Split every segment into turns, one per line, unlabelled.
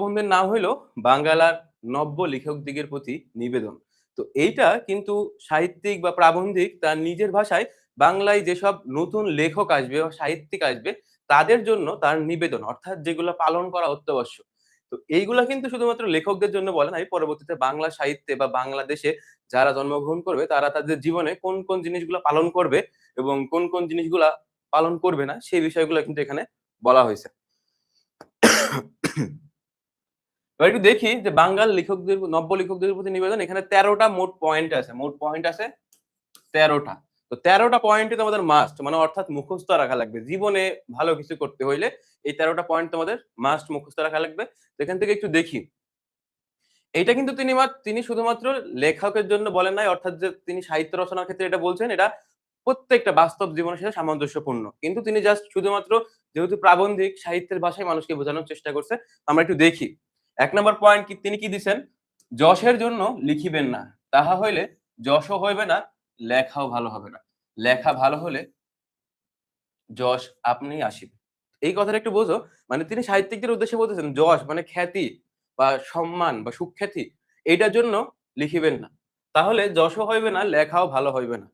প্রবন্ধের নাম হইলো বাঙ্গালার নব্য লেখকদিগের প্রতি নিবেদন। তো এইটা কিন্তু সাহিত্যিক বা প্রাবন্ধিক তার নিজের ভাষায় বাংলায় যেসব নতুন লেখক আসবে বা সাহিত্যিক আসবে তাদের জন্য তার নিবেদন অর্থাৎ যেগুলো পালন করা অত্যাবশ্যক। তো এইগুলা কিন্তু শুধুমাত্র লেখকদের জন্য বলে নাই, পরবর্তীতে বাংলা সাহিত্যে বা বাংলাদেশে যারা জন্মগ্রহণ করবে তারা তাদের জীবনে কোন, কোন জিনিসগুলা পালন করবে এবং কোন, কোন জিনিসগুলা পালন করবে না সেই বিষয়গুলো কিন্তু এখানে বলা হইছে। এবার একটু দেখি যে বাঙ্গাল লেখকদের নব্য লেখকদের প্রতি নিবেদন এখানে ১৩ টা মোট পয়েন্ট আছে। মোট পয়েন্ট আছে ১৩ টা। তো ১৩ টা পয়েন্টই তোমাদের মাস্ট মানে অর্থাৎ মুখস্থ রাখা লাগবে। জীবনে ভালো কিছু করতে হইলে এই ১৩ টা পয়েন্ট তোমাদের মাস্ট মুখস্থ রাখা লাগবে। তো এখান থেকে একটু দেখি। এইটা কিন্তু তিনি শুধুমাত্র লেখকের জন্য বলেন নাই, অর্থাৎ যে তিনি সাহিত্য রচনার ক্ষেত্রে এটা বলছেন, এটা প্রত্যেকটা বাস্তব জীবনের সাথে সামঞ্জস্যপূর্ণ। কিন্তু তিনি জাস্ট শুধুমাত্র যেহেতু প্রাবন্ধিক সাহিত্যের ভাষায় মানুষকে বোঝানোর চেষ্টা করছে। আমরা একটু দেখি। ১ নাম্বার পয়েন্ট কি তিনি কি দিছেন? যশের জন্য লিখিবেন না। তাহা হইলে যশও হইবে না, লেখাও ভালো হবে না। লেখা ভালো হলে যশ আপনিই আসিবে। এই কথাটা একটু বোঝো। মানে তিনি সাহিত্যিকদের উদ্দেশ্যে বলতেছেন যশ মানে খ্যাতি বা সম্মান বা সুখ্যাতি এইটার জন্য লিখিবেন না। তাহলে যশও হইবে না, লেখাও ভালো হইবে না।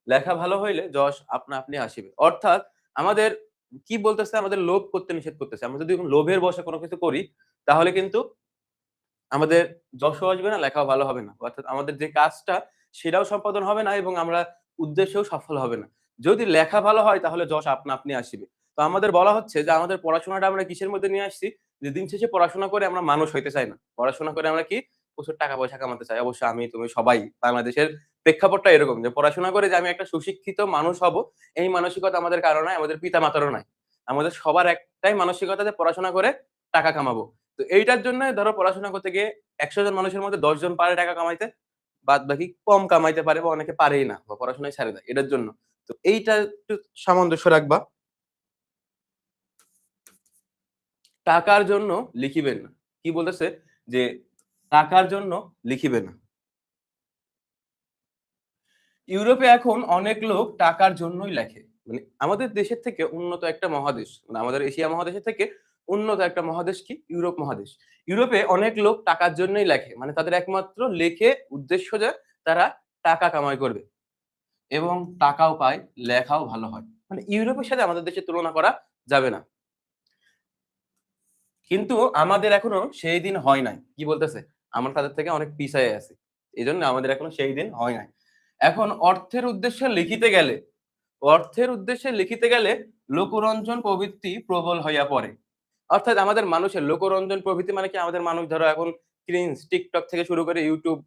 লেখা ভালো হইলে যশ আপনা আপনি আসিবে। অর্থাৎ আমাদের কি বলতেছে? আমাদের লোভ করতে নিষেধ করতেছে। আমরা যদি লোভের বশে কোন কিছু করি তাহলে কিন্তু আমাদের যশও আসবে না, লেখাও ভালো হবে না। অর্থাৎ আমাদের যে কাজটা সেটাও সম্পাদন হবে না এবং আমরা উদ্দেশ্যেও সফল হবে না। যদি লেখা ভালো হয় তাহলে যশ আপনা আপনি আসিবে। তো আমাদের বলা হচ্ছে যে আমাদের পড়াশোনাটা আমরা কিসের মধ্যে নিয়ে আসছি? যে দিন শেষে পড়াশোনা করে আমরা মানুষ হইতে চাই না। পড়াশোনা করে আমরা কি? প্রচুর টাকা পয়সা কামাতে চাই। অবশ্য আমি, তুমি সবাই বাংলাদেশের প্রেক্ষাপটটা এরকম যে পড়াশোনা করে যে আমি একটা সুশিক্ষিত মানুষ হব, এই মানসিকতা আমাদের কারো নাই, আমাদের পিতা-মাতারও নাই। আমাদের সবার একটাই মানসিকতা যে পড়াশোনা করে টাকা কামাবো। তো এইটার জন্য ধরো পড়াশোনা করতে গিয়ে ১০০ জন মানুষের মধ্যে ১০ জন পারে টাকা কামাইতে, বাদবাকি কম কামাইতে পারে বা অনেকে পারেই না বা পড়াশোনায় ছেড়ে দেয় এটার জন্য। তো এইটা একটু সামঞ্জস্য রাখবা। টাকার জন্য লিখিবেন না। কি বলতেছে? যে টাকার জন্য লিখিবে না। ইউরোপে এখন অনেক লোক টাকার জন্যই লেখে। মানে আমাদের দেশের থেকে উন্নত একটা মহাদেশ, মানে আমাদের এশিয়া মহাদেশের থেকে উন্নত একটা মহাদেশ কি? ইউরোপ মহাদেশ। ইউরোপে অনেক লোক টাকার জন্যই লেখে। মানে তাদের একমাত্র লেখে উদ্দেশ্য যে তারা টাকা কামাই করবে এবং টাকাও পায়, লেখাও ভালো হয়। মানে ইউরোপের সাথে আমাদের দেশের তুলনা করা যাবে না। কিন্তু আমাদের এখনো সেই দিন হয় নাই। কি বলতেছে? আমরা তাদের থেকে অনেক পিছায়ে আছি। এজন্য আমাদের এখনো সেই দিন হয় নাই। এখন অর্থের উদ্দেশ্যে লিখিতে গেলে লোকরঞ্জন প্রবৃত্তি প্রবল হইয়া পড়ে। অর্থাৎ আমাদের মানুষের লোকরঞ্জন প্রভৃতি মানে কি? আমাদের মানুষ ধরো এখন ক্রিঞ্জ, TikTok থেকে শুরু করে YouTube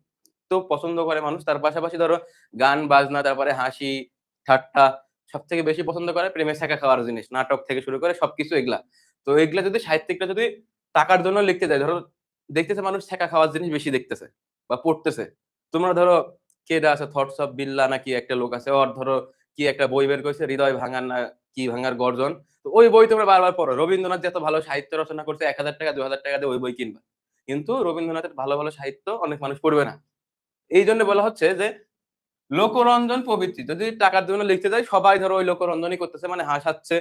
তো পছন্দ করে মানুষ। তার পাশাপাশি ধরো গান বাজনা, তারপরে হাসি, ঠাট্টা সবথেকে বেশি পছন্দ করে প্রেমে ছ্যাঁকা খাওয়ার জিনিস। নাটক থেকে শুরু করে সবকিছু এগুলা। তো এগুলা যদি সাহিত্যিকরা যদি টাকার জন্য লিখতে যায়, ধরো দেখতেছে মানুষ ছ্যাঁকা খাওয়ার জিনিস বেশি দেখতেছে বা পড়তেছে। তোমরা ধরো কেডা আছে 'থটস অফ বিল্লাহ' না কি একটা লোক আছে। ওর ধরো কি একটা বই বের কইছে 'হৃদয় ভাঙার' না কি ভাঙার গর্জন। তো ওই বই তোমরা বারবার পড়ো। রবীন্দ্রনাথ যে এত ভালো সাহিত্য রচনা করছে ৳১,০০০ ৳২,০০০ দিয়ে ওই বই কিনবা। কিন্তু রবীন্দ্রনাথের ভালো, ভালো সাহিত্য অনেক মানুষ পড়বে না। এইজন্য বলা হচ্ছে যে লোকরঞ্জন প্রবৃত্তি। যদি টাকার জন্য লিখতে যাই সবাই ধরো ওই লোকরঞ্জনই করতেছে মানে হাসাচ্ছে,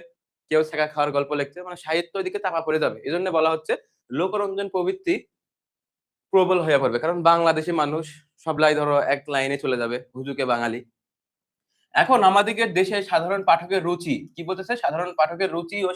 কেউ ছ্যাঁকা খাওয়ার গল্প লিখছে। মানে সাহিত্য ওইদিকে চাপা পড়ে যাবে। এজন্য বলা হচ্ছে লোকরঞ্জন প্রবৃত্তি প্রবল হইয়া পড়বে। কারণ বাংলাদেশী মানুষ সবলাই ধরো এক লাইনে চলে যাবে, হুজুকে বাঙালি। এখন আমাদিগের দেশের সাধারণ পাঠকের রুচি, কি বলতেছে? সাধারণ পাঠকের রুচি ও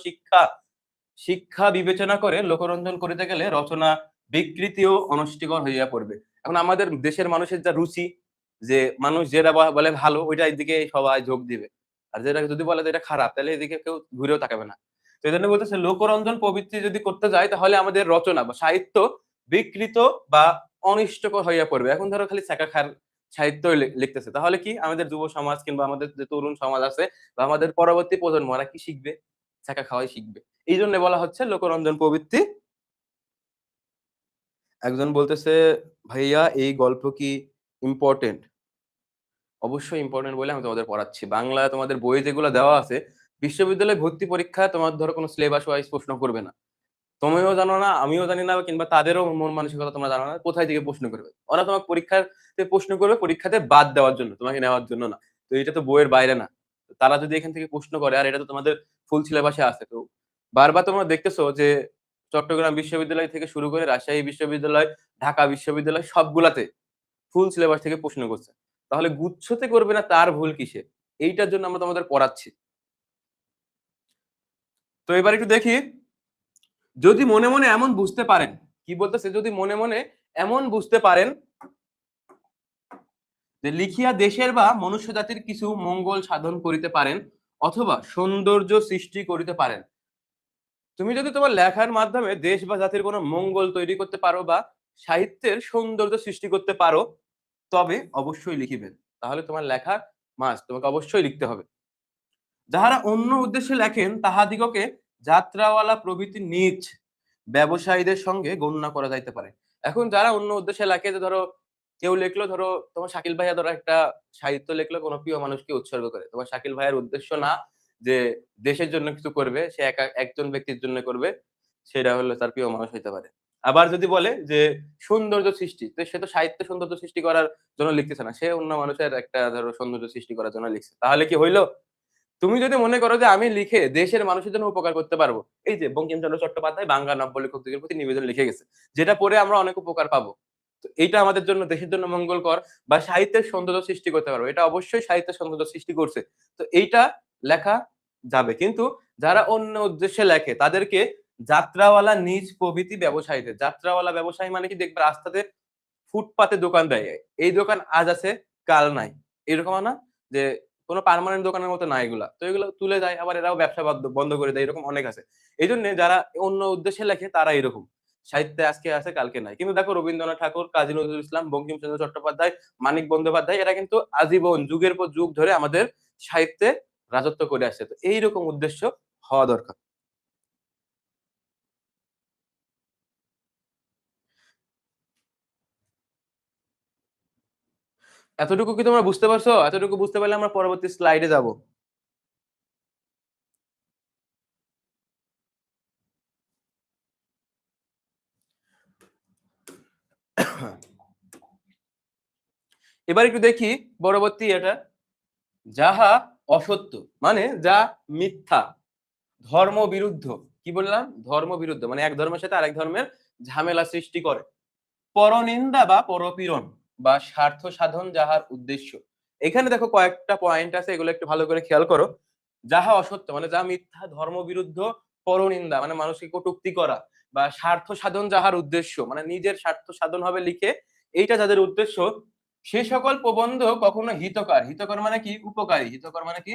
শিক্ষা বিবেচনা করে লোকরঞ্জন করিতে গেলে রচনা বিকৃতি ও অনষ্টিকর হইয়া পড়বে। এখন আমাদের দেশের মানুষের যা রুচি, যে মানুষ যেটা বলে ভালো ওইটার দিকে সবাই ঝোঁক দিবে। আর যেটা যদি বলে যে এটা খারাপ তাহলে এদিকে কেউ ঘুরেও তাকাবে না। তো এজন্য বলতেছে লোকরঞ্জন প্রবৃত্তি যদি করতে যাই তাহলে আমাদের রচনা বা সাহিত্য বিকৃত বা অনিষ্টকর হইয়া পড়বে। এখন ধরো খালি ছ্যাঁকা খার সাহিত্যই লিখতেছে। তাহলে কি আমাদের যুব সমাজ কিংবা আমাদের যে তরুণ সমাজ আছে বা আমাদের পরবর্তী প্রজন্ম ওরা কি শিখবে? ছ্যাঁকা খাওয়াই শিখবে। এইজন্য বলা হচ্ছে লোকরঞ্জন প্রবৃত্তি। একজন বলতেছে, "ভাইয়া এই গল্প কি ইম্পোর্টেন্ট?" অবশ্যই ইম্পোর্টেন্ট বলে আমি তোমাদের পড়াচ্ছি। বাংলা তোমাদের বইয়ে যেগুলো দেওয়া আছে, বিশ্ববিদ্যালয়ে ভর্তি পরীক্ষায় তোমার ধরো কোনো সিলেবাস ওয়াইজ প্রশ্ন করবে না। তুমিও জানো না, আমিও জানি না কিংবা তাদেরও মন মানসিকতা তোমরা জানো না। কোথায় থেকে প্রশ্ন করবে? ওরা তোমাকে পরীক্ষাতে প্রশ্ন করবে পরীক্ষাতে বাদ দেওয়ার জন্য, তোমাকে নেওয়ার জন্য না। তো এটা তো বইয়ের বাইরে না। তো তারা যদি এখান থেকে প্রশ্ন করে আর এটা তো তোমাদের ফুল সিলেবাসে আছে। তো বারবার তোমরা দেখতেছো যে চট্টগ্রাম বিশ্ববিদ্যালয় থেকে শুরু করে রাজশাহী বিশ্ববিদ্যালয়, ঢাকা বিশ্ববিদ্যালয় সবগুলাতে ফুল সিলেবাস থেকে প্রশ্ন করছে। তাহলে গুচ্ছতে করবে না তার ভুল কিসে? এইটার জন্য আমরা তোমাদের পড়াচ্ছি। তো এবার একটু দেখি, যদি মনে, মনে এমন বুঝতে পারেন, কি বলতেছে? যদি মনে, মনে এমন বুঝতে পারেন যে লিখিয়া দেশের বা মনুষ্য জাতির কিছু মঙ্গল সাধন করিতে পারেন অথবা সৌন্দর্য সৃষ্টি করিতে পারেন। তুমি যদি তোমার লেখার মাধ্যমে দেশ বা জাতির কোনো মঙ্গল তৈরি করতে পারো বা সাহিত্যের সৌন্দর্য সৃষ্টি করতে পারো, তবে অবশ্যই লিখিবেন। তাহলে তোমার লেখা মাস্ট, তোমাকে অবশ্যই লিখতে হবে। যাহারা অন্য উদ্দেশ্যে লেখেন তাহাদিগকে যাত্রাওয়ালা প্রভৃতি নীচ ব্যবসায়ীদের সঙ্গে গণনা করা যাইতে পারে। এখন যারা অন্য উদ্দেশ্যে লেখে, যে ধরো কেউ লিখলো, ধরো তোমার শাকিল ভাইয়া ধরো একটা সাহিত্য লিখলো কোনো প্রিয় মানুষকে উৎসর্গ করে। তোমার শাকিল ভাইয়ের উদ্দেশ্য না যে দেশের জন্য কিছু করবে, সে একজন ব্যক্তির জন্য করবে, সেটা হলো তার প্রিয় মানুষ হইতে পারে। আবার যদি বলে যে সৌন্দর্য সৃষ্টি, তো সে তো সাহিত্যে সৌন্দর্য সৃষ্টি করার জন্য লিখতেছে না, সে অন্য মানুষের একটা ধরো সৌন্দর্য সৃষ্টি করার জন্য লিখছে। তাহলে কি হইলো? তুমি যদি মনে করো যে আমি লিখে দেশের মানুষের জন্য উপকার করতে পারবো, এই যে বঙ্কিমচন্দ্র চট্টোপাধ্যায় বাংলা নব্য লেখকদের প্রতি নিবেদন লিখে গেছে, যেটা পড়ে আমরা অনেক উপকার পাবো। তো এইটা আমাদের জন্য, দেশের জন্য মঙ্গলকর, বা সাহিত্যের সৌন্দর্য সৃষ্টি করতে পারবো, এটা অবশ্যই সাহিত্যের সৌন্দর্য সৃষ্টি করছে। তো এইটা লেখা যাবে। কিন্তু যারা অন্য উদ্দেশ্যে লেখে তাদেরকে যাত্রাওয়ালা নিজ প্রভৃতি ব্যবসায়ীদের, যাত্রাওয়ালা ব্যবসায়ী মানে কি, দেখবে রাস্তাতে ফুটপাতে দোকান দেয়, এই দোকান আজ আছে কাল নাই, এরকম না যে কোনো পার্মানেন্ট দোকানের মতো না এগুলা। তো এগুলো তুলে দেয়, আবার এরাও ব্যবসা বন্ধ করে দেয়, এরকম অনেক আছে। এই জন্য যারা অন্য উদ্দেশ্যে লেখে তারা এরকম, সাহিত্যে আজকে আছে কালকে নাই। কিন্তু দেখো রবীন্দ্রনাথ ঠাকুর, কাজী নজরুল ইসলাম, বঙ্কিমচন্দ্র চট্টোপাধ্যায়, মানিক বন্দ্যোপাধ্যায়, এরা কিন্তু আজীবন যুগের পর যুগ ধরে আমাদের সাহিত্যে রাজত্ব করে আসছে। তো এইরকম উদ্দেশ্য হওয়া দরকার। এতটুকু কি তোমরা বুঝতে পারছো? এতটুকু বুঝতে পারলে আমরা পরবর্তী স্লাইডে যাব। এবার একটু দেখি পরবর্তী এটা, যাহা অসত্য মানে যা মিথ্যা, ধর্ম বিরুদ্ধ। কি বললাম? ধর্ম বিরুদ্ধ মানে এক ধর্মের সাথে আরেক ধর্মের ঝামেলা সৃষ্টি করে, পরনিন্দা বা পরপীড়ন বা স্বার্থ সাধন যাহার উদ্দেশ্য। এখানে দেখো কয়েকটা পয়েন্ট আছে, এগুলো একটু ভালো করে খেয়াল করো। যাহা অসত্য মানে যা মিথ্যা, ধর্ম বিরুদ্ধ, পরনিন্দা মানে মানুষকে কটূক্তি করা, বা স্বার্থ সাধন যাহার উদ্দেশ্য মানে নিজের স্বার্থ সাধন হবে লিখে, এইটা যাদের উদ্দেশ্য, সে সকল প্রবন্ধ কখনো হিতকর, হিতকর মানে কি উপকারী, হিতকর মানে কি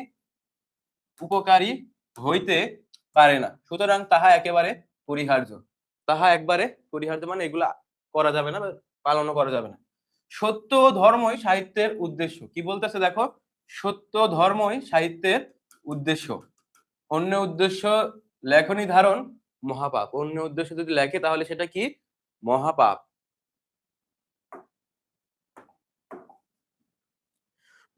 উপকারী হইতে পারে না, সুতরাং তাহা একেবারে পরিহার্য। তাহা একবারে পরিহার্য মানে এগুলা করা যাবে না, পালনও করা যাবে না। সত্য ও ধর্মই সাহিত্যের উদ্দেশ্য। কি বলতেছে দেখো, সত্য ধর্মই সাহিত্যের উদ্দেশ্য। অন্য উদ্দেশ্য লেখনী ধারণ মহাপাপ। অন্য উদ্দেশ্য যদি লেখে তাহলে সেটা কি? মহাপাপ।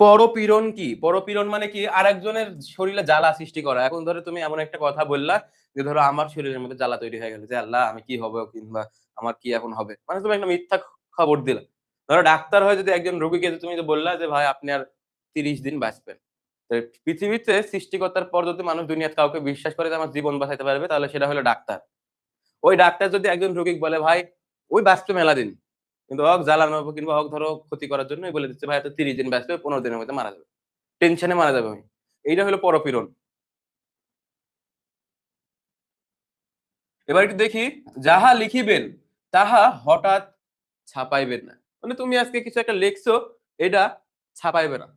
পরপীড়ন কি? পরপীড়ন মানে কি? আরেকজনের শরীরে জ্বালা সৃষ্টি করা। এখন ধরো তুমি এমন একটা কথা বললা যে ধরো আমার শরীরের মধ্যে জ্বালা তৈরি হয়ে গেল, যে আল্লাহ আমি কি হবে, কিংবা আমার কি এখন হবে, মানে তুমি একটা মিথ্যা খবর দিলা। ধরো ডাক্তার হয়ে যদি একজন রোগীকে তুমি যে বললা যে ভাই আপনি আর ৩০ দিন বাঁচবেন, তো পৃথিবীতে সৃষ্টিকর্তার পর যদি মানুষ দুনিয়াতে কাউকে বিশ্বাস করে যে আমার জীবন বাঁচাইতে পারবে, তাহলে সেটা হলো ডাক্তার। ওই ডাক্তার যদি একজন রোগীকে বলে ভাই ওই বাঁচবে মেলা দিন, কিন্তু হক জ্বালানো কিংবা হক ধরো ক্ষতি করার জন্য বলে দিচ্ছে ভাই এত ৩০ দিন বাঁচবে, ১৫ দিনের মধ্যে মারা যাবে, টেনশনে মারা যাবে আমি, এইটা হলো পরপীড়ন। এবার একটু দেখি, যাহা লিখিবেন তাহা হঠাৎ ছাপাইবেন না। মানে তুমি আজকে কিছু একটা লিখছো, এটা ছাপাইবে না,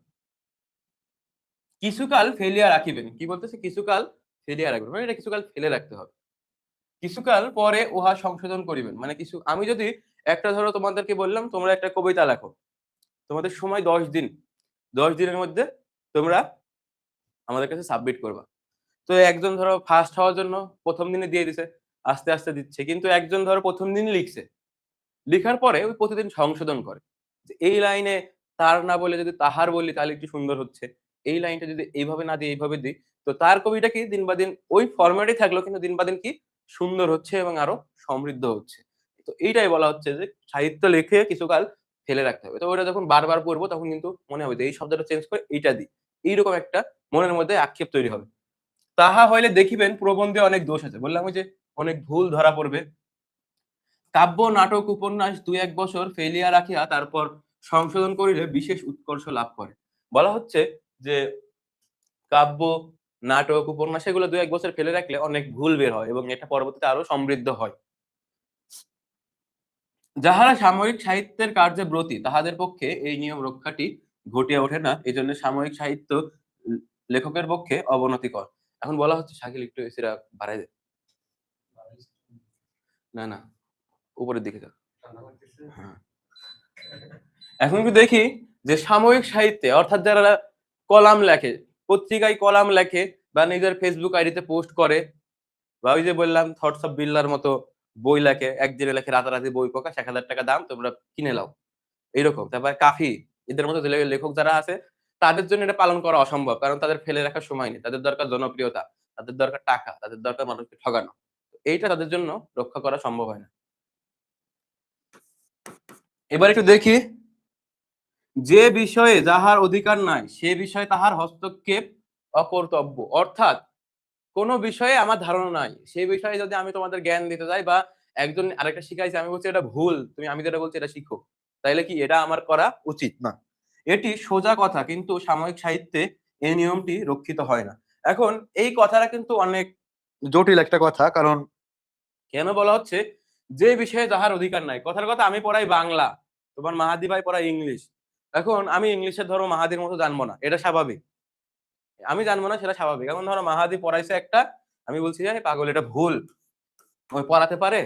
কিছুকাল ফেলিয়া রাখিবেন। কি বলতেছে? কিছুকাল ফেলিয়া রাখবেন মানে এটা কিছুকাল ফেলে রাখতে হবে, কিছুকাল পরে উহা সংশোধন করিবেন। মানে কিছু, আমি যদি একটা ধরো তোমাদেরকে বললাম তোমরা একটা কবিতা লেখো, তোমাদের সময় ১০ দিন, ১০ দিনের মধ্যে তোমরা আমাদের কাছে সাবমিট করবা। তো একজন ধরো ফার্স্ট হওয়ার জন্য ১ম দিনে দিয়ে দিছে, আস্তে, আস্তে দিচ্ছে। কিন্তু একজন ধরো ১ম দিন লিখছে, লিখার পরে ওই প্রতিদিন সংশোধন করে। যে এই লাইনে তার না বলে যদি তাহার বলি তাহলে একটু সুন্দর হচ্ছে। এই লাইনটা যদি এইভাবে না দিয়ে এইভাবে দিই, তো তার কবিতা কি দিন বা দিন ওই ফরম্যাটেই থাকলো, কিন্তু দিন বা দিন কি সুন্দর হচ্ছে এবং আরো সমৃদ্ধ হচ্ছে। তো এইটাই বলা হচ্ছে যে সাহিত্য লিখে কিছুকাল ফেলে রাখতে হবে। তো ওটা যখন বারবার পড়বো তখন কিন্তু মনে হবে যে এই শব্দটা চেঞ্জ করে এইটা দিই। এইরকম একটা মনের মধ্যে আক্ষেপ তৈরি হবে। তাহা হইলে দেখিবেন প্রবন্ধে অনেক দোষ আছে। বললাম ওই যে অনেক ভুল ধরা পড়বে। কাব্য নাটক উপন্যাস ২-১ বছর ফেলিয়া রাখিয়া তারপর সংশোধন করিলে বিশেষ উৎকর্ষ লাভ করে। বলা হচ্ছে যে কাব্য, নাটক, উপন্যাস এগুলো ২-১ বছর ফেলে রাখলে অনেক ভুল বের হয় এবং এটা পরবর্তীতে আরো সমৃদ্ধ হয়। যাহারা সাময়িক সাহিত্যের কার্যে ব্রতী তাহাদের পক্ষে এই নিয়ম রক্ষাটি ঘটিয়া ওঠে না। এজন্য সাময়িক সাহিত্য লেখকের পক্ষে অবনতিকর। এখন বলা হচ্ছে শাকিল একটু এসিটা বাড়ায় দে। না, না, উপরের দিকে যা। হ্যাঁ। এখন একটু দেখি যে সাময়িক সাহিত্যে অর্থাৎ যারা কলাম লেখে, পত্রিকায় কলাম লেখে বা নিজের ফেসবুক আইডিতে পোস্ট করে বা ওই যে বললাম থটস অফ বিল্লার মতো বই লেখে, একদিনে লেখে রাতারাতি বই প্রকাশ, ৳১,০০০ দাম তোমরা কিনে লাও। এইরকম। তারপরে কাফি এদের মতো যে লেখক যারা আছে তাদের জন্য এটা পালন করা অসম্ভব। কারণ তাদের ফেলে রাখার সময় নেই। তাদের দরকার জনপ্রিয়তা, তাদের দরকার টাকা, তাদের দরকার মানুষকে ঠগানো। এইটা তাদের জন্য রক্ষা করা সম্ভব হয় না। এবার একটু দেখি যে বিষয়ে যাহার অধিকার নাই সে বিষয়ে তাহার হস্তক্ষেপ অকর্তব্য। অর্থাৎ কোন বিষয়ে আমার ধারণা নাই। সেই বিষয়ে যদি আমি তোমাদের জ্ঞান দিতে যাই বা একজন আরেকটা শিখাইছে আমি বলছি এটা ভুল। আমি যেটা বলছি এটা শিখো। তাইলে কি এটা আমার করা উচিত না। এটি সোজা কথা কিন্তু সাময়িক সাহিত্যে এই নিয়মটি রক্ষিত হয় না। এখন এই কথাটা কিন্তু অনেক জটিল একটা কথা। কারণ কেন বলা হচ্ছে যে বিষয়ে যাহার অধিকার নাই। কথার কথা আমি পড়াই বাংলা, তোমার মাহাদি ভাই পড়ায় ইংলিশ। এখন আমি ইংলিশে ধরো মাহাদির মতো জানবো না। এটা স্বাভাবিক। আমি জানবো না সেটা স্বাভাবিক। এখন ধরো মাহাদি পড়াইছে একটা, আমি বলছি যে পাগল এটা ভুল। ওই পড়াতে পারে?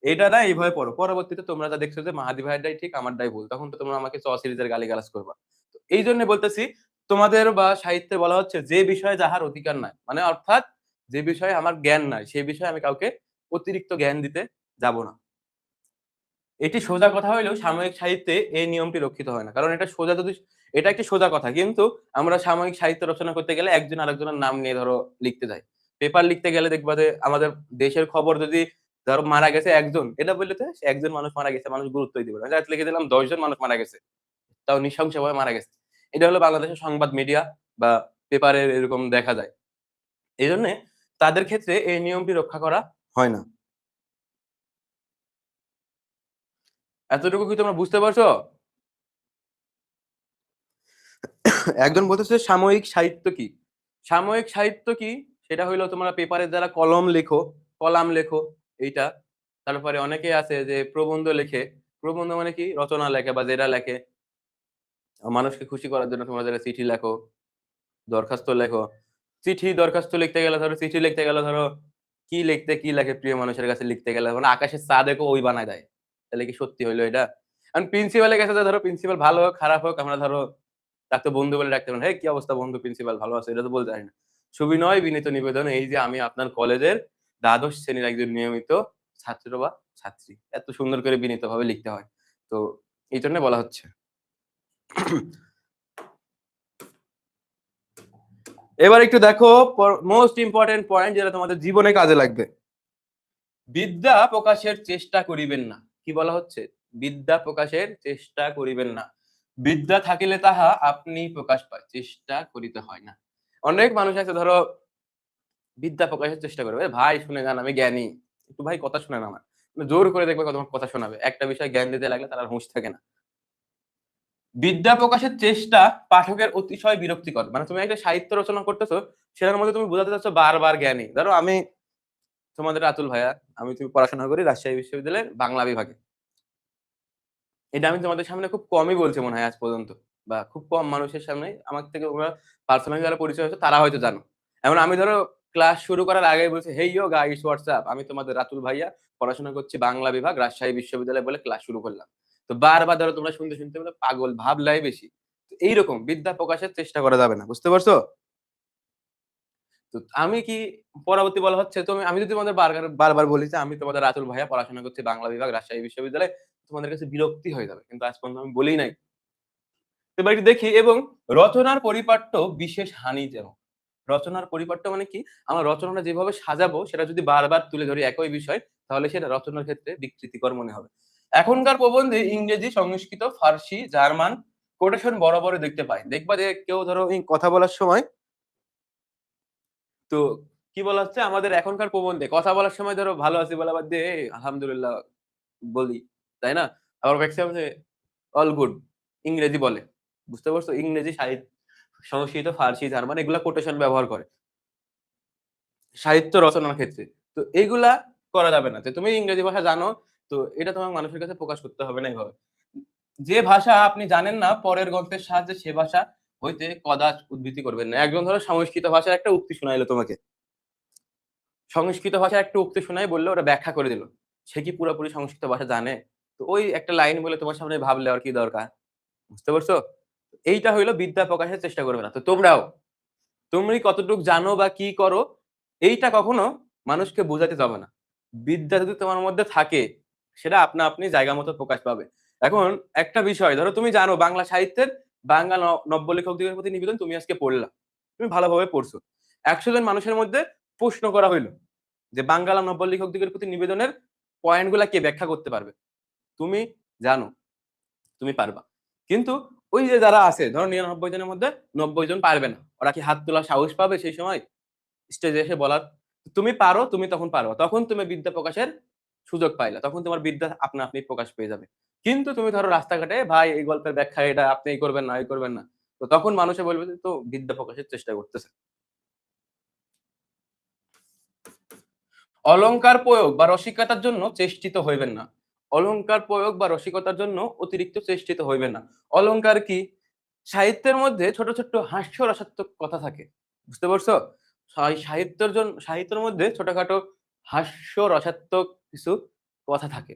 এটা না এইভাবে পড়ো। পরবর্তীতে তোমরা যা দেখছো যে মাহাদি ভাইয়েরটাই ঠিক আমারটাই ভুল। তখন তো তোমরা আমাকে সিরিজের গালিগালাজ করবা। তো এইজন্য বলতেছি তোমাদের বা সাহিত্যে বলা হচ্ছে যে বিষয়ে যাহার অধিকার নাই। মানে অর্থাৎ যে বিষয়ে আমার জ্ঞান নাই সেই বিষয়ে আমি কাউকে অতিরিক্ত জ্ঞান দিতে যাব না। এটি সোজা কথা হইলেও সাময়িক সাহিত্যে এই নিয়মটি রক্ষিত হয় না। কারণ এটা একটি সোজা কথা। কিন্তু আমরা সাময়িক সাহিত্য রচনা করতে গেলে একজন আরেকজনের নাম নিয়ে ধরো লিখতে যাই। পেপার লিখতে গেলে দেখবা যে আমাদের দেশের খবর যদি ধরো মারা গেছে একজন, এটা বললে তো একজন মানুষ মারা গেছে, মানুষ গুরুত্বই দিবে না। জাস্ট লিখে দিলাম ১০ জন মানুষ মারা গেছে। তাও নৃশংসভাবে মারা গেছে। এটা হলো বাংলাদেশের সংবাদ মিডিয়া বা পেপারের এরকম দেখা যায়। এজন্যে তাদের ক্ষেত্রে এই নিয়মটি রক্ষা করা হয় না। এতটুকু কি তোমরা বুঝতে পারছো? একজন বলতেছে সাময়িক সাহিত্য কি? সাময়িক সাহিত্য কি? সেটা হইলো তোমরা পেপারে যারা কলাম লেখো এইটা। তারপরে অনেকে আছে যে প্রবন্ধ লেখে। প্রবন্ধ মানে কি? রচনা লেখে বা যেটা লেখে মানুষকে খুশি করার জন্য তোমরা যারা চিঠি লেখো, দরখাস্ত লেখো। দরখাস্ত লিখতে গেলে ধরো চিঠি লিখতে গেলে ধরো কি লেখে প্রিয় মানুষের কাছে লিখতে গেলে মানে আকাশের চাঁদেকেও ওই বানায় দেয়। তাহলে কি সত্যি হইলো এটা? এখন প্রিন্সিপালের কাছে ধরো প্রিন্সিপাল ভালো হোক খারাপ হোক আমরা ধরো তাকে তো বন্ধু বলে ডাকতে পারেন। "হেই কি অবস্থা বন্ধু প্রিন্সিপাল ভালো আছো?" এটা তো বলতে পারি না। সুবিনয় বিনীত নিবেদন এই যে আমি আপনার কলেজের দ্বাদশ শ্রেণীর একজন নিয়মিত ছাত্র বা ছাত্রী। এত সুন্দর করে বিনীতভাবে লিখতে হয়। তো এইজন্য বলা হচ্ছে। এবার একটু দেখো মোস্ট ইম্পোর্টেন্ট পয়েন্ট যেটা তোমাদের জীবনে কাজে লাগবে। বিদ্যা প্রকাশের চেষ্টা করিবেন না। কি বলা হচ্ছে? বিদ্যা প্রকাশের চেষ্টা করিবেন না। বিদ্যা থাকিলে তাহা আপনি প্রকাশ পায়। চেষ্টা করিতে হয় না। অনেক মানুষ আছে ধরো বিদ্যা প্রকাশের চেষ্টা করবে। ভাই শুনে যান আমি জ্ঞানী। একটু ভাই কথা শুনেন আমার। জোর করে দেখবে তোমার কথা শোনাবে। একটা বিষয়ে জ্ঞান দিতে লাগলে তার আর হুঁশ থাকে না। বিদ্যা প্রকাশের চেষ্টা পাঠকের অতিশয় বিরক্তিকর। মানে তুমি একটা সাহিত্য রচনা করতেছো, সেটার মধ্যে তুমি বোঝাতে চাচ্ছ বারবার জ্ঞানী। ধরো আমি তোমাদের রাতুল ভাইয়া, তুমি পড়াশোনা করি রাজশাহী বিশ্ববিদ্যালয়ের বাংলা বিভাগে। এটা আমি তোমাদের সামনে খুব কমই বলছি মনে হয় আজ পর্যন্ত। বা খুব কম মানুষের সামনে আমার থেকে তোমরা পার্সোনালি যারা পরিচয় হয়েছে তারা হয়তো জানো। এখন আমি ধরো ক্লাস শুরু করার আগেই বলছি, "হেই ইয়ো গাইস হোয়াটস আপ? আমি তোমাদের রাতুল ভাইয়া, পড়াশোনা করছি বাংলা বিভাগ, রাজশাহী বিশ্ববিদ্যালয়" বলে ক্লাস শুরু করলাম। তো বারবার ধরো তোমরা শুনতে বলে পাগল ভাবলাই বেশি। তো এইরকম বিদ্যা প্রকাশের চেষ্টা করা যাবে না। বুঝতে পারছো? তো আমি কি পরবর্তী বলা হচ্ছে আমি যদি তোমাদের বারবার বলি যে আমি তোমাদের রাতুল ভাইয়া পড়াশোনা করছি বাংলা বিভাগ, রাজশাহী বিশ্ববিদ্যালয়, তোমাদের কাছে বিরক্তি হয়ে যাবে। কিন্তু আজ পর্যন্ত আমি বলিই নাই। এবার একটু দেখি এবং রচনার পরিপাট্য বিশেষ হানি যেন। রচনার পরিপাট্য মানে কি? আমরা রচনাটা যেভাবে সাজাবো সেটা যদি বারবার তুলে ধরি একই বিষয়, তাহলে সেটা রচনার ক্ষেত্রে বিকৃতিকর মনে হবে। এখনকার প্রবন্ধে ইংরেজি, সংস্কৃত, ফার্সি, জার্মান কোটেশন বড়, বড় দেখতে পাই। দেখবা যে কেউ ধরো কথা বলার সময় তো কি বলা হচ্ছে আমাদের এখনকার প্রবন্ধে কথা বলার সময় ধরো ভালো আছি বলা বাদ দিয়ে আলহামদুলিল্লাহ বলি, তাই না? আবার ম্যাক্সিমাম যে অল গুড ইংরেজি বলে। বুঝতে পারছো? ইংরেজি সাহিত্য, সংস্কৃত, ফার্সি, জার্মান এগুলা কোটেশন ব্যবহার করে সাহিত্য রচনার ক্ষেত্রে। তো এগুলা করা যাবে না। যে তুমি ইংরেজি ভাষা জানো, তো এটা তোমার মানুষের কাছে প্রকাশ করতে হবে না এভাবে। যে ভাষা আপনি জানেন না পরের গ্রন্থের সাহায্যে সে ভাষা হইতে কদাচ উদ্ধৃতি করবেন না। একজন ধরো সংস্কৃত ভাষার একটা উক্তি শোনাইলো তোমাকে। সংস্কৃত ভাষার একটা উক্তি শোনাই বললো ওটা ব্যাখ্যা করে দিল। সে কি পুরোপুরি সংস্কৃত ভাষা জানে? তো ওই একটা লাইন বলে তোমার সামনে ভাবলে আর কি দরকার? বুঝতে পারছো? এইটা হইলো বিদ্যা প্রকাশের চেষ্টা করবে না। তো তোমরাও তুমি কতটুক জানো বা কি করো এইটা কখনো মানুষকে বোঝাতে যাবে না। বিদ্যা যদি তোমার মধ্যে থাকে সেটা আপনা আপনি জায়গা মতো প্রকাশ পাবে। এখন একটা বিষয় ধরো তুমি জানো বাংলা সাহিত্যের বাংলা নব্য লেখকদের প্রতি নিবেদন তুমি আজকে পড়লা। তুমি ভালোভাবে পড়ছো। ১০০ জন মানুষের মধ্যে প্রশ্ন করা হইলো যে বাঙ্গালা নব্য লেখকদের প্রতি নিবেদনের পয়েন্ট গুলা কে ব্যাখ্যা করতে পারবে? তুমি জানো, তুমি পারবা। কিন্তু ওই যে যারা আছে ধরো ৯৯ জনের মধ্যে ৯০ জন পারবে না। ওরা কি হাত তোলার সাহস পাবে সেই সময় স্টেজে এসে বলার? তুমি পারো, তুমি তখন পারবা। তখন তুমি বিদ্যা প্রকাশের সুযোগ পাইলা। তখন তোমার বিদ্যা আপনা আপনি প্রকাশ পেয়ে যাবে। কিন্তু তুমি ধরো রাস্তাঘাটে ভাই এই গল্পের ব্যাখ্যা এটা আপনি এই করবেন না, এই করবেন না। তো তখন মানুষে বলবে যে তো বিদ্যা প্রকাশের চেষ্টা করতেছে। অলংকার প্রয়োগ বা রসিকতার জন্য চেষ্টিত হইবেন না। অলংকার প্রয়োগ বা রসিকতার জন্য অতিরিক্ত চেষ্টিত হইবেন না। অলংকার কি? সাহিত্যের মধ্যে ছোট ছোট্ট হাস্যরসাত্মক কথা থাকে। বুঝতে পারছো? সাহিত্যের মধ্যে ছোটখাটো হাস্যরসাত্মক কিছু কথা থাকে।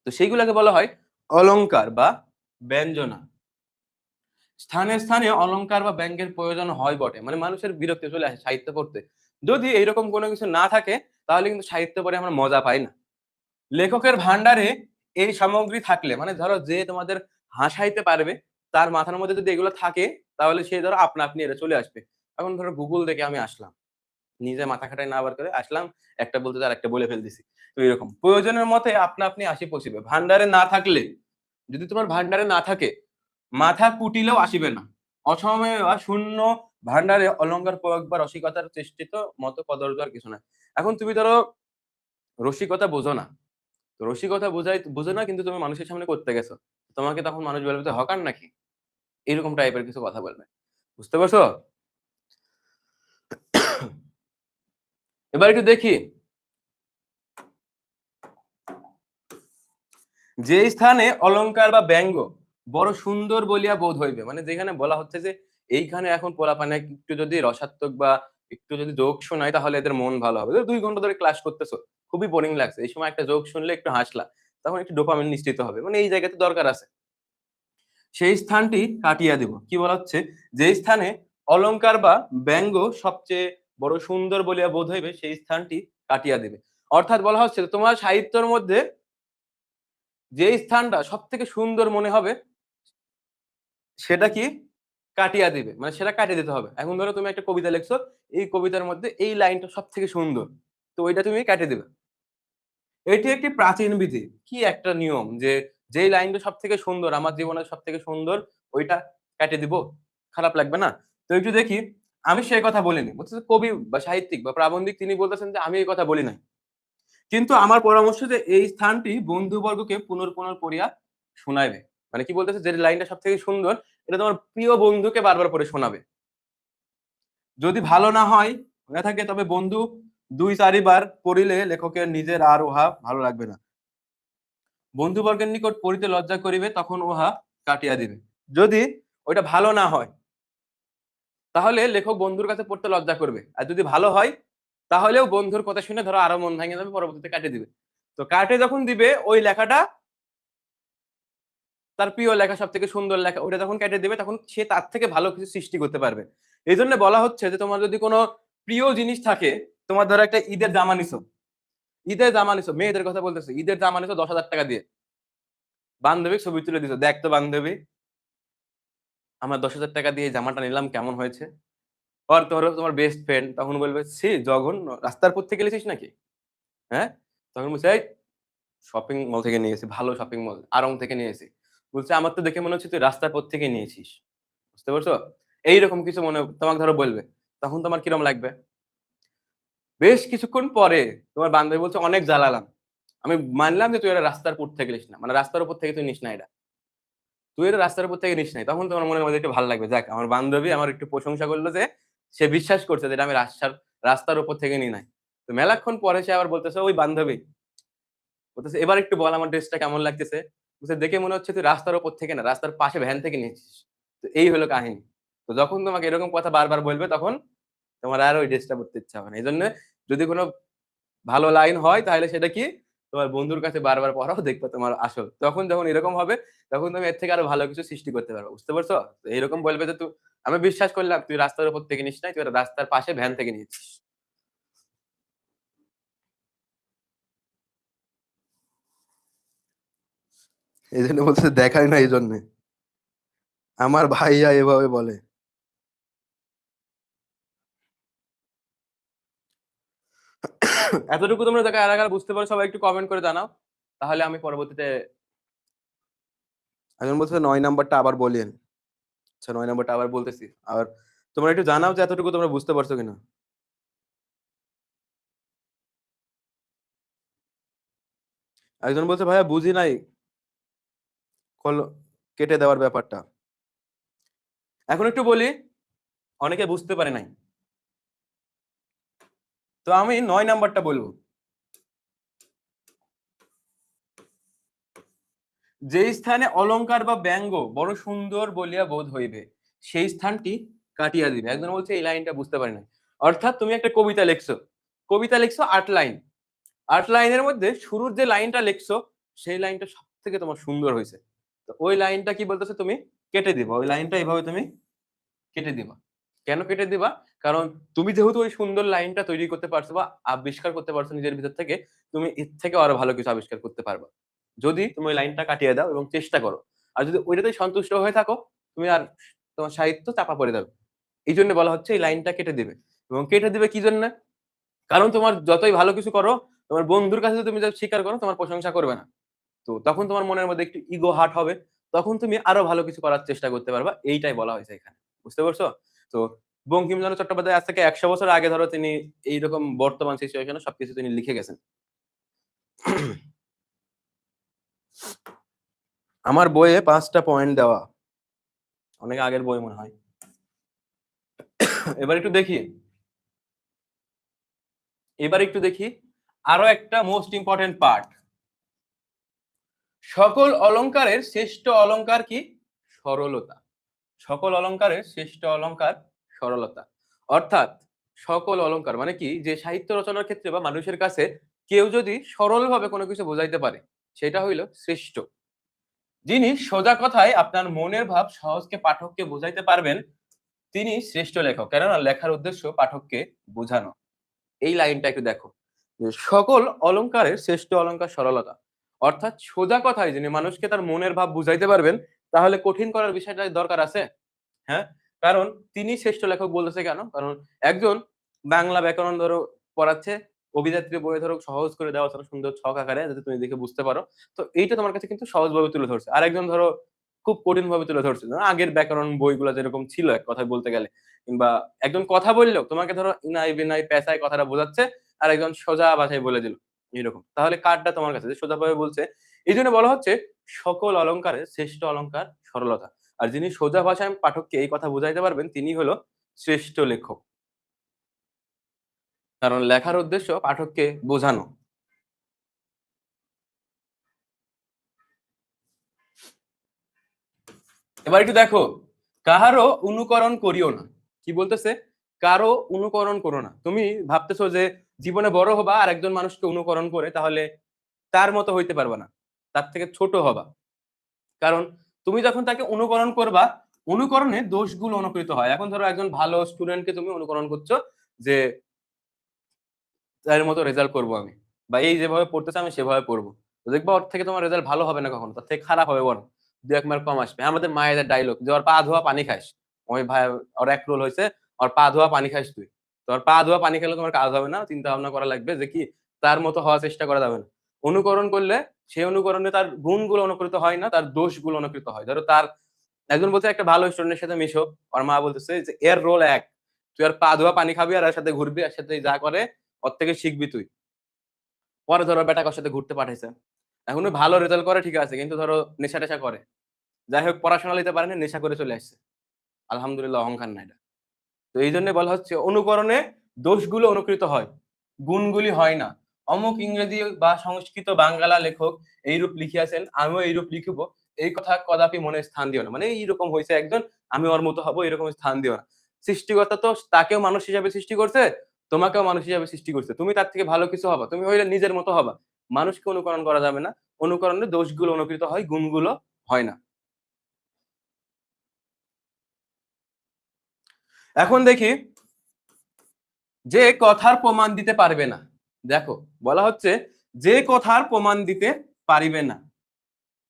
তো সেইগুলাকে বলা হয় অলংকার বা ব্যঞ্জনা। স্থানে স্থানে অলংকার বা ব্যঙ্গের প্রয়োজন হয় বটে। মানে মানুষের বিরক্তি চলে আসে সাহিত্য পড়তে। যদি এইরকম কোনো কিছু না থাকে তাহলে কিন্তু সাহিত্য পড়ে আমরা মজা পাই না। লেখকের ভান্ডারে এই সামগ্রী থাকলে মানে ধরো যে তোমাদের হাসাইতে পারবে তার মাথার মধ্যে যদি এগুলো থাকে তাহলে সে ধরো আপনা আপনি এটা চলে আসবে। এখন ধরো গুগল দেখে আমি আসলাম। নিজে মাথা খাটাই না বার করে আসলাম, একটা বলতে আরেকটা বলে ফেলতেছি। তো এরকম প্রয়োজনের মতে আপনা আপনি আসি পৌঁছিবে। ভান্ডারে না থাকলে, যদি তোমার ভান্ডারে না থাকে মাথা কুটিলেও আসিবে না। অসময়ে বা শূন্য ভান্ডারে অলংকার প্রয়োগ বা রসিকতার চেষ্টিত মত কদর্য আর কিছু না। এখন তুমি ধরো রসিকতা বোঝো না। তো রসিকতা বোঝো না কিন্তু তুমি মানুষের সামনে করতে গেছো। তোমাকে তখন মানুষ বলবে যে হকার নাকি? এরকম টাইপের কিছু কথা বলবে। বুঝতে পারছো? এবার একটু দেখি যে স্থানে অলংকার বা ব্যঙ্গ বড় সুন্দর বলিয়া বোধ হইবে, মানে যেখানে বলা হচ্ছে যে এইখানে এখন পোলাপানে একটু যদি রসাত্মক বা একটু যদি জোক শোনায় তাহলে এদের মন ভালো হবে। ২ ঘন্টা ধরে ক্লাস করতেছো, খুবই বোরিং লাগছে, এই সময় একটা জোক শুনলে একটু হাসলা, তখন একটু ডোপামিন নিঃসৃত হবে, মানে এই জায়গাতে দরকার আছে। সেই স্থানটি কাটিয়ে দিব। কি বলা হচ্ছে? যে স্থানে অলংকার বা ব্যঙ্গ সবচেয়ে বড় সুন্দর বলিয়া বোধ হইবে সেই স্থানটি কাটিয়া দিবে। অর্থাৎ বলা হচ্ছে তোমার সাহিত্যের মধ্যে যে স্থানটা সব থেকে সুন্দর মনে হবে সেটা কি কাটিয়া দিবে, মানে সেটা কাটিয়ে দিতে হবে। এখন ধরো তুমি একটা কবিতা লিখছো, এই কবিতার মধ্যে এই লাইনটা সব থেকে সুন্দর, তো ওইটা তুমি কাটিয়ে দিবে। এটি একটি প্রাচীন বিধি। কি একটা নিয়ম যে যেই লাইনটা সব থেকে সুন্দর আমার জীবনের সব থেকে সুন্দর ওইটা কাটিয়ে দিব, খারাপ লাগবে না? তো একটু দেখি, আমি সেই কথা বলিনি, বুঝছো? কবি বা সাহিত্যিক বা প্রাবন্ধিক তিনি বলতেছেন যে আমি এই কথা বলি নাই, কিন্তু আমার পরামর্শ যে এই স্থানটি বন্ধুবর্গকে পুনর্ পড়িয়া শোনাইবে। মানে কি বলতেছে, যে লাইনটা সব থেকে সুন্দর এটা তোমার প্রিয় বন্ধুকে বারবার পড়ে শোনাবে। যদি ভালো না হয় হয়ে থাকে তবে বন্ধু ২-৪ বার পড়িলে লেখকের নিজের আর উহা ভালো লাগবে না। বন্ধুবর্গের নিকট পড়িতে লজ্জা করিবে তখন উহা কাটিয়া দিবে। যদি ওইটা ভালো না হয় তাহলে লেখক বন্ধুর কাছে পড়তে লজ্জা করবে। আর যদি ভালো হয় তাহলেও বন্ধুর কথা শুনে ধরো আরো মন ভেঙে যাবে, পরবর্তীতে কাটিয়ে দিবে। তো কাটে যখন দিবে ওই লেখাটা তার প্রিয় লেখা সবথেকে সুন্দর লেখা ওটা যখন কেটে দেবে তখন সে তার থেকে ভালো কিছু সৃষ্টি করতে পারবে। এইজন্য বলা হচ্ছে যে তোমার যদি কোনো প্রিয় জিনিস থাকে, তোমার ধরো একটা ঈদের জামা নিছো, মেয়েদের কথা বলতেছি, ঈদের জামা নিছো ১০,০০০ টাকা দিয়ে। বান্ধবীর ছবি তুলে দিছো, দেখ তো বান্ধবী আমার ১০,০০০ টাকা দিয়ে এই জামাটা নিলাম কেমন হয়েছে? আর ধরো তোমার বেস্ট ফ্রেন্ড তখন বলবে, ছি জঘন্য, রাস্তার উপর থেকে নিয়েছিস নাকি? হ্যাঁ? তখন বলছে, এই শপিং মল থেকে নিয়েছি, ভালো শপিং মল, আড়ং থেকে নিয়েছি। বলছে আমার তো দেখে মনে হচ্ছে তুই রাস্তার পথ থেকে নিয়েছিস। বুঝতে পারছো? এইরকম কিছু মনে তোমাকে ধরো বলবে। তখন তোমার কিরকম লাগবে? বেশ কিছুক্ষণ পরে তোমার বান্ধবী বলছে অনেক জ্বালালাম, আমি মানলাম যে তুই এটা রাস্তার উপর থেকে নিস না, মানে রাস্তার উপর থেকে তুই নিস না এটা, তুই এটা রাস্তার উপর থেকে নিস নাই। তখন তোমার মনের মধ্যে একটু ভালো লাগবে, যাক আমার বান্ধবী আমার একটু প্রশংসা করলো যে সে বিশ্বাস করছে যে এটা আমি রাস্তার উপর থেকে নি নাই। তো মেলাক্ষণ পরে সে আবার বলতেছে, ওই বান্ধবী বলতেছে, এবার একটু বল আমার ড্রেসটা কেমন লাগতেছে। বলছে, দেখে মনে হচ্ছে তুই রাস্তার উপর থেকে না, রাস্তার পাশে ভ্যান থেকে নিয়েছিস। তো এই হলো কাহিনী। তো যখন তোমাকে এরকম কথা বারবার বলবে তখন তোমার আর ওই ড্রেসটা পড়তে ইচ্ছা হবে না। এই জন্য যদি কোনো ভালো লাইন হয় তাহলে সেটা কি, তোমার বন্ধুর কাছে বারবার পড়াও, দেখবে তোমার আসল। তখন যখন এরকম হবে তখন তুমি এর থেকে আরো ভালো কিছু সৃষ্টি করতে পারবে, বুঝতে পারছো? তো এইরকম বলবে যে তুই, আমি বিশ্বাস করলাম তুই রাস্তার উপর থেকে নিস নাই, তুই রাস্তার পাশে ভ্যান থেকে নিয়েছিস। এই জন্য বলছে দেখায় না, এই জন্যে আমার ভাইয়া এভাবে বলে। এতটুকু তোমরা যাকে আর বুঝতে পারো সবাই একটু কমেন্ট করে জানাও, তাহলে আমি পরবর্তীতে। একজন বলছে 9 নাম্বারটা আবার বলিয়েন। আচ্ছা 9 নাম্বারটা আবার বলতেছি। আর তোমরা একটু জানাও যে এতটুকু তোমরা বুঝতে পারছো কিনা। একজন বলছে ভাইয়া বুঝি নাই, কল কেটে দেওয়ার ব্যাপারটা। এখন একটু বলি, অনেকে বুঝতে পারে নাই। তো আমি 9 নাম্বারটা বলবো, যে স্থানে অলংকার বা ব্যঙ্গ বড় সুন্দর বলিয়া বোধ হইবে সেই স্থানটি কাটিয়া দিবে। একজন বলছে এই লাইনটা বুঝতে পারি না। অর্থাৎ তুমি একটা কবিতা লিখছো, কবিতা লিখছো 8 লাইন, 8 লাইনের মধ্যে শুরুর যে লাইনটা লিখছো সেই লাইনটা সব থেকে তোমার সুন্দর হয়েছে। তো ওই লাইনটা কি বলতেছে, তুমি কেটে দিবা, ওই লাইনটা এইভাবে তুমি কেটে দিবা। কেন কেটে দিবা? কারণ তুমি যেহেতু ওই সুন্দর লাইনটা তৈরি করতে পারছো বা আবিষ্কার করতে পারছো নিজের ভিতর থেকে, তুমি এর থেকে আরো ভালো কিছু আবিষ্কার করতে পারবা যদি তুমি ওই লাইনটা কাটিয়ে দাও এবং চেষ্টা করো। আর যদি ওইটাতেই সন্তুষ্ট হয়ে থাকো, তুমি আর তোমার সাহিত্য চাপা পড়ে যাবে। এই জন্য বলা হচ্ছে এই লাইনটা কেটে দিবে। এবং কেটে দিবে কি জন্য? কারণ তোমার যতই ভালো কিছু করো, তোমার বন্ধুর কাছে তুমি যদি স্বীকার করো তোমার প্রশংসা করবে না। তো তখন তোমার মনের মধ্যে একটু ইগো হার্ট হবে, তখন তুমি আরো ভালো কিছু করার চেষ্টা করতে পারবা, এইটাই বলা হয়েছে এখানে। বুঝতে পারছো? তো বঙ্কিমচন্দ্র চট্টোপাধ্যায় আজ থেকে 100 বছর আগে ধরো তিনি এইরকম বর্তমান সিচুয়েশনে সবকিছু তিনি লিখে গেছেন। আমার বইয়ে 5টা পয়েন্ট দেওয়া, অনেক আগের বই মনে হয়। এবার একটু দেখি, এবার একটু দেখি আরো একটা মোস্ট ইম্পর্টেন্ট পার্ট। সকল অলংকারের শ্রেষ্ঠ অলংকার কি? সরলতা। সকল অলংকারের শ্রেষ্ঠ অলংকার সরলতা। অর্থাৎ সকল অলংকার মানে কি, যে সাহিত্য রচনার ক্ষেত্রে বা মানুষের কাছে কেউ যদি সরলভাবে কোনো কিছু বোঝাইতে পারে সেটা হইল শ্রেষ্ঠ। যিনি সোজা কথায় আপনার মনের ভাব সহজকে পাঠককে বোঝাইতে পারবেন তিনি শ্রেষ্ঠ লেখক, কেননা লেখার উদ্দেশ্য পাঠককে বোঝানো। এই লাইনটা একটু দেখো, যে সকল অলংকারের শ্রেষ্ঠ অলংকার সরলতা। অর্থাৎ সোজা কথায় যিনি মানুষকে তার মনের ভাব বুঝাইতে পারবেন, তাহলে কঠিন করার বিষয়টা দরকার আছে? হ্যাঁ, কারণ তিনি শ্রেষ্ঠ লেখক বলতেছে কেন? কারণ একজন বাংলা ব্যাকরণ ধরো পড়াচ্ছে, অভিযাত্রী বইয়ে ধরো সহজ করে দেওয়া আছে সুন্দর ছক আকারে যাতে তুমি দেখে বুঝতে পারো। তো এইটা তোমার কাছে কিন্তু সহজভাবে তুলে ধরছে। আরেকজন ধরো খুব কঠিন ভাবে তুলে ধরছে। আগের ব্যাকরণ বইগুলো যেরকম ছিল এক কথায় বলতে গেলে, কিংবা একজন কথা বললেও তোমাকে ধরো ইনাই বিনাই পেঁচায় কথাটা বোঝাচ্ছে, আর একজন সোজা ভাষায় বলে দিল এরকম, তাহলে কারটা তোমার কাছে যে সোজা ভাবে বলছে? এই জন্য বলা হচ্ছে সকল অলংকারের শ্রেষ্ঠ অলংকার সরলতা। আর যিনি সোজা ভাষায় পাঠককে এই কথা বুঝাইতে পারবেন তিনি হলো শ্রেষ্ঠ লেখক, কারণ লেখার উদ্দেশ্য পাঠককে বোঝানো। এবার একটু দেখো, কাহারও অনুকরণ করিও না। কি বলতেছে? কারো অনুকরণ করো না। তুমি ভাবতেছো যে জীবনে বড় হবা আর একজন মানুষকে অনুকরণ করে তাহলে তার মতো হইতে পারবা না, তার থেকে ছোট হবা। কারণ তুমি যখন তাকে অনুকরণ করবা, অনুকরণে দোষগুলো অনুকৃত হয়। এখন ধরো একজন ভালো স্টুডেন্টকে তুমি অনুকরণ করছো যে তার মতো রেজাল্ট করবো আমি, বা এই যেভাবে পড়তেছে আমি সেভাবে পড়বো, তো দেখবা ওর থেকে তোমার রেজাল্ট ভালো হবে না, কখনো তার থেকে খারাপ হবে বরং 2-1 মার্ক কম আসবে। আমাদের মায়েদের ডায়লগ যে ওর পা ধোয়া পানি খাস, ওই ভাই ওর এক রোল হয়েছে ওর পা ধোয়া পানি খাস তুই। তোর পা ধোয়া পানি খেলে তোমার কাজ হবে না, চিন্তা ভাবনা করা লাগবে যে কি তার মতো হওয়ার চেষ্টা করা যাবে না। অনুকরণ করলে সেই অনুকরণে তার গুণগুলো অনুকৃত হয় না, তার দোষগুলো অনুকৃত হয়। ধরো তার একজন বলছে একটা ভালো স্টুডেন্টের সাথে মিশো, ওর মা বলতেছে যে এর রোল এক, তুই আর পা ধোয়া পানি খাবি আর এর সাথে ঘুরবি, এর সাথে যা করে ওর থেকে শিখবি তুই। পরে ধরো বেটা কার সাথে ঘুরতে পাঠাইছে। এখন ওই ভালো রেজাল্ট করে ঠিক আছে, কিন্তু ধরো নেশা-টেশা করে। যাই হোক পড়াশোনা নিতে পারেনি, নেশা করে চলে আসছে। আলহামদুলিল্লাহ অহংকার না এটা। তো এইজন্য বলা হচ্ছে অনুকরণে দোষগুলো অনুকৃত হয়, গুণগুলি হয় না। অমুক ইংরেজি বা সংস্কৃত বাঙ্গালা লেখক এইরূপ লিখিয়াছেন, আমিও এইরূপ লিখিব, এই কথা কদাপি মনে স্থান দিও না। মানে এইরকম হইছে একজন, আমি ওর মতো হব, এরকম স্থান দিও না। সৃষ্টিকর্তা তো তাকেও মানুষ হিসাবে সৃষ্টি করছে, তোমাকেও মানুষ হিসাবে সৃষ্টি করছে। তুমি তার থেকে ভালো কিছু হবা, তুমি হইলে নিজের মতো হবা। মানুষকে অনুকরণ করা যাবে না। অনুকরণে দোষগুলো অনুকৃত হয়, গুণগুলো হয় না। এখন দেখি যে কথার প্রমাণ দিতে পারবে না। দেখো বলা হচ্ছে যে কথার প্রমাণ দিতে পারিবে না।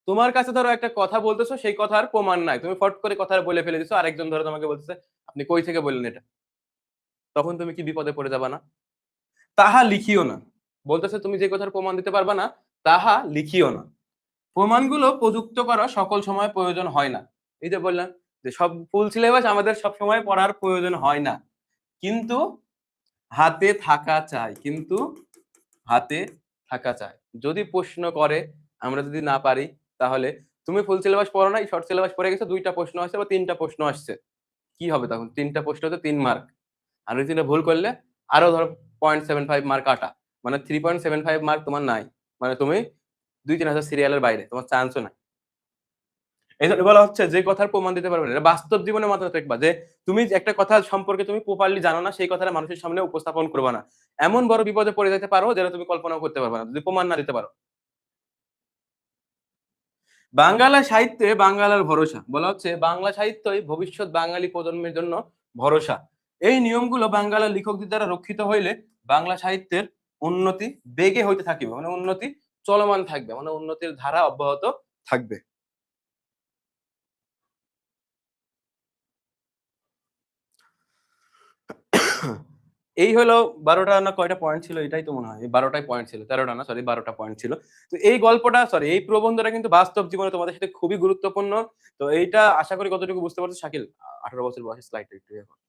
তোমার কাছে ধরো একটা কথা বলতেছো, সেই কথার প্রমাণ নাই, তুমি ফট করে কথা বলে ফেলে দিছো, আরেকজন ধরো তোমাকে বলতেছে আপনি কই থেকে বললেন এটা, তখন তুমি কি বিপদে পড়ে যাবা না? তাহা লিখিও না, বলতেছে তুমি যে কথার প্রমাণ দিতে পারবা না তাহা লিখিও না। প্রমাণগুলো প্রযুক্ত করা সকল সময় প্রয়োজন হয় না। এই যে বললাম যে সব ফুল সিলেবাস আমাদের সব সময় পড়ার প্রয়োজন হয় না, কিন্তু হাতে থাকা চাই, কিন্তু হাতে থাকা চাই। যদি প্রশ্ন করে আমরা যদি না পারি, তাহলে তুমি ফুল সিলেবাস পড়ো নাই, শর্ট সিলেবাস পড়ে গেছো, ২ টা প্রশ্ন আসছে বা ৩ টা প্রশ্ন আসছে। কি হবে তখন? ৩ টা প্রশ্ন হতে ৩ মার্ক। আর ওই ৩ টা ভুল করলে আরো ধরো 0.75 মার্ক কাটা। মানে 3.75 মার্ক তোমার নাই। মানে তুমি ২-৩ হাজার সিরিয়ালের বাইরে। তোমার চান্সও নাই। এজন্য বলা হচ্ছে যে কথার প্রমাণ দিতে পারবে না। এটা বাস্তব জীবনে মাথায় রাখবা যে তুমি একটা কথা সম্পর্কে তুমি প্রপারলি জানো না, সেই কথাটা মানুষের সামনে উপস্থাপন করবা না। এমন বড় বিপদে পড়ে যেতে পারো যেটা তুমি কল্পনাও করতে পারবা না, যদি প্রমাণ না দিতে পারো। বাঙ্গালা সাহিত্যে বাঙ্গালার ভরসা। বলা হচ্ছে বাংলা সাহিত্যই ভবিষ্যৎ বাঙালি প্রজন্মের জন্য ভরসা। এই নিয়মগুলো বাঙ্গালা লেখকদের দ্বারা রক্ষিত হইলে বাংলা সাহিত্যের উন্নতি বেগে হইতে থাকিবে। মানে উন্নতি চলমান থাকবে। মানে উন্নতির ধারা অব্যাহত থাকবে। এই হলো ১২ টা না কয়টা পয়েন্ট ছিল এটাই তো মনে হয়। এই ১২ টাই পয়েন্ট ছিল। ১৩ টা না, সরি ১২ টা পয়েন্ট ছিল। তো এই গল্পটা সরি এই প্রবন্ধটা কিন্তু বাস্তব জীবনে তোমাদের সাথে খুবই গুরুত্বপূর্ণ। তো এইটা আশা করি কতটুকু বুঝতে পারছো শাকিল? ১৮ বছর বয়সী স্লাইডটা একটু ইয়ে করো।